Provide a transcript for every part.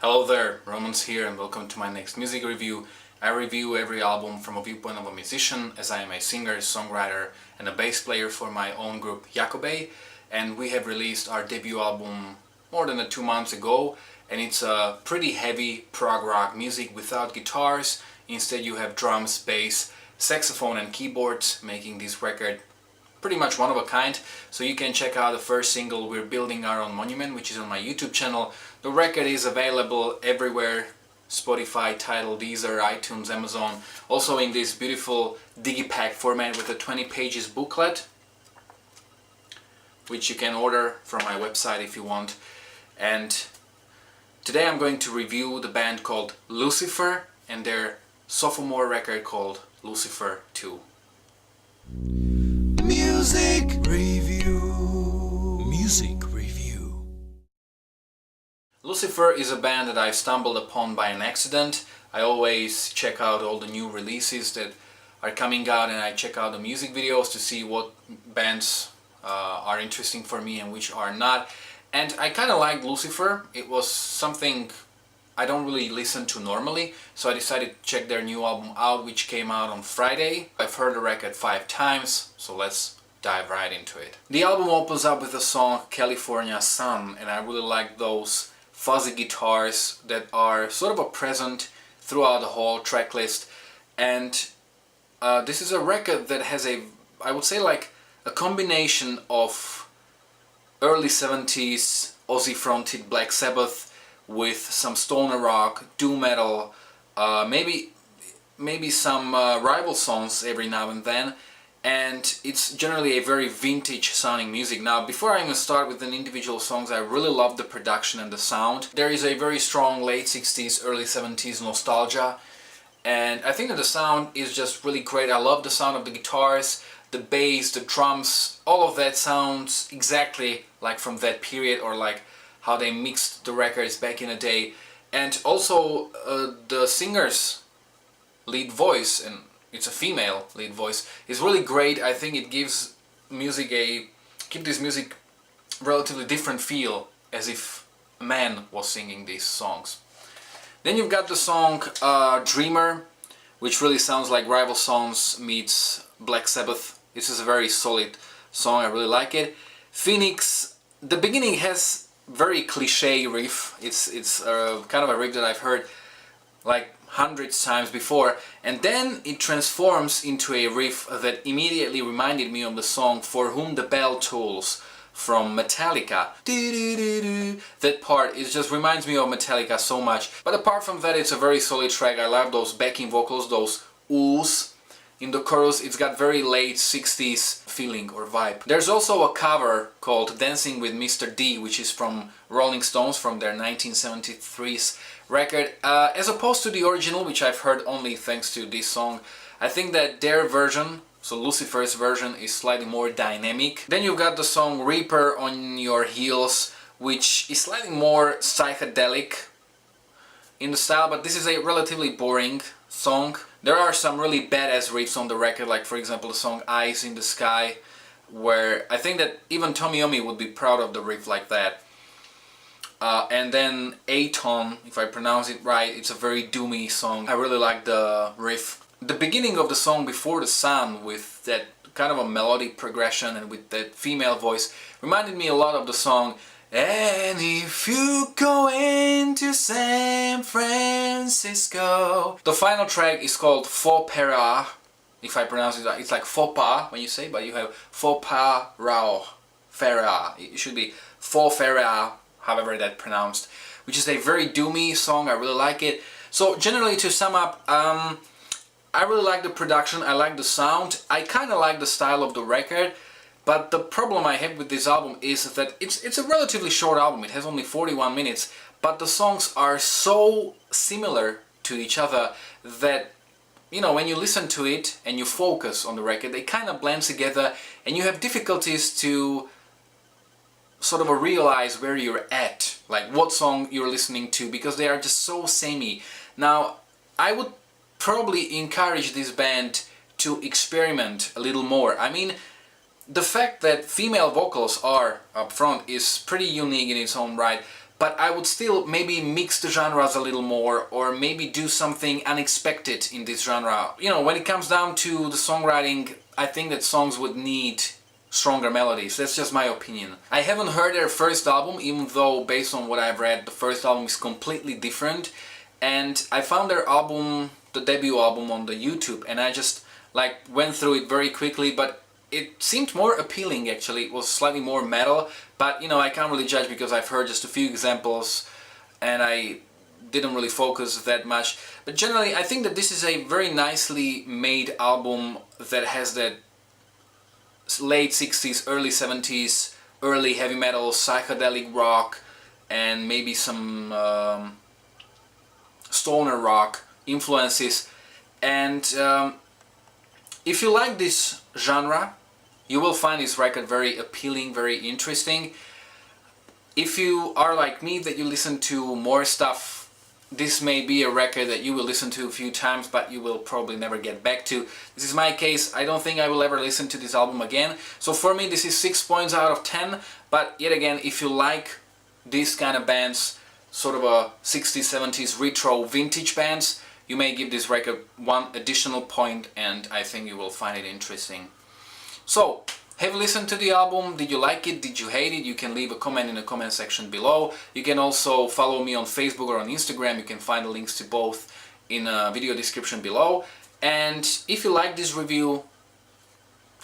Hello there, Romans here, and welcome to my next music review. I review every album from a viewpoint of a musician, as I am a singer, songwriter and a bass player for my own group Iako, and we have released our debut album more than 2 months ago, and it's a pretty heavy prog rock music without guitars. Instead you have drums, bass, saxophone and keyboards, making this record pretty much one of a kind. So you can check out the first single, We're Building Our Own Monument, which is on my YouTube channel. The record is available everywhere: Spotify, Tidal, Deezer, iTunes, Amazon. Also in this beautiful digipack format with a 20 pages booklet, which you can order from my website if you want. And today I'm going to review the band called Lucifer and their sophomore record called Lucifer II. Music review. Music review. Lucifer is a band that I stumbled upon by an accident. I always check out all the new releases that are coming out, and I check out the music videos to see what bands are interesting for me and which are not. And I kind of liked Lucifer. It was something I don't really listen to normally, so I decided to check their new album out, which came out on Friday. I've heard the record 5 times, so let's dive right into it. The album opens up with the song California Sun, and I really like those fuzzy guitars that are sort of a present throughout the whole track list. And this is a record that has I would say like a combination of early 70s Ozzy fronted Black Sabbath with some stoner rock, doom metal, maybe some rival songs every now and then, and it's generally a very vintage sounding music. Now, before I even start with the individual songs, I really love the production and the sound. There is a very strong late 60s, early 70s nostalgia, and I think that the sound is just really great. I love the sound of the guitars, the bass, the drums, all of that sounds exactly like from that period, or like how they mixed the records back in the day. And also the singer's lead voice, and it's a female lead voice, is really great. I think it gives music keep this music relatively different feel, as if a man was singing these songs. Then you've got the song Dreamer, which really sounds like Rival Sons meets Black Sabbath. This is a very solid song, I really like it. Phoenix, the beginning has very cliche riff. It's kind of a riff that I've heard like hundreds times before, and then it transforms into a riff that immediately reminded me of the song For Whom the Bell Tolls from Metallica. That part, it just reminds me of Metallica so much. But apart from that, it's a very solid track. I love those backing vocals, those oohs in the chorus. It's got very late 60s feeling or vibe. There's also a cover called Dancing with Mr. D, which is from Rolling Stones, from their 1973's record. As opposed to the original, which I've heard only thanks to this song, I think that their version, so Lucifer's version, is slightly more dynamic. Then you've got the song Reaper on Your Heels, which is slightly more psychedelic in the style, but this is a relatively boring song. There are some really badass riffs on the record, like for example the song Eyes in the Sky, where I think that even Tommy Yomi would be proud of the riff like that. And then Aton, if I pronounce it right, it's a very doomy song. I really like the riff. The beginning of the song Before the Sun, with that kind of a melodic progression and with that female voice, reminded me a lot of the song And If You Go Into San Francisco. The final track is called Faux Pas. If I pronounce it right, it's like faux pas when you say, but you have faux pas rao, fera. It should be faux fera, however that's pronounced, which is a very doomy song. I really like it. So generally, to sum up, I really like the production, I like the sound, I kind of like the style of the record. But the problem I have with this album is that it's a relatively short album. It has only 41 minutes, but the songs are so similar to each other that, you know, when you listen to it and you focus on the record, they kind of blend together, and you have difficulties to sort of realize where you're at, like what song you're listening to, because they are just so samey. Now, I would probably encourage this band to experiment a little more. I mean, the fact that female vocals are up front is pretty unique in its own right, but I would still maybe mix the genres a little more, or maybe do something unexpected in this genre. You know, when it comes down to the songwriting, I think that songs would need stronger melodies. That's just my opinion. I haven't heard their first album, even though based on what I've read, the first album is completely different. And I found their album, the debut album, on the YouTube, and I just like went through it very quickly, but it seemed more appealing actually. It was slightly more metal, but you know, I can't really judge because I've heard just a few examples and I didn't really focus that much. But generally I think that this is a very nicely made album that has that late 60s, early 70s, early heavy metal, psychedelic rock, and maybe some stoner rock influences. And if you like this genre, you will find this record very appealing, very interesting. If you are like me, that you listen to more stuff, this may be a record that you will listen to a few times, but you will probably never get back to. This is my case. I don't think I will ever listen to this album again. So for me, this is 6 points out of 10. But yet again, if you like these kind of bands, sort of a 60s, 70s retro vintage bands, you may give this record 1 additional point, and I think you will find it interesting. So, have you listened to the album? Did you like it? Did you hate it? You can leave a comment in the comment section below. You can also follow me on Facebook or on Instagram. You can find the links to both in a video description below. And if you like this review,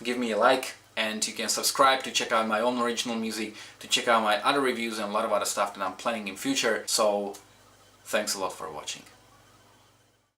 give me a like, and you can subscribe to check out my own original music, to check out my other reviews and a lot of other stuff that I'm planning in future. So, thanks a lot for watching.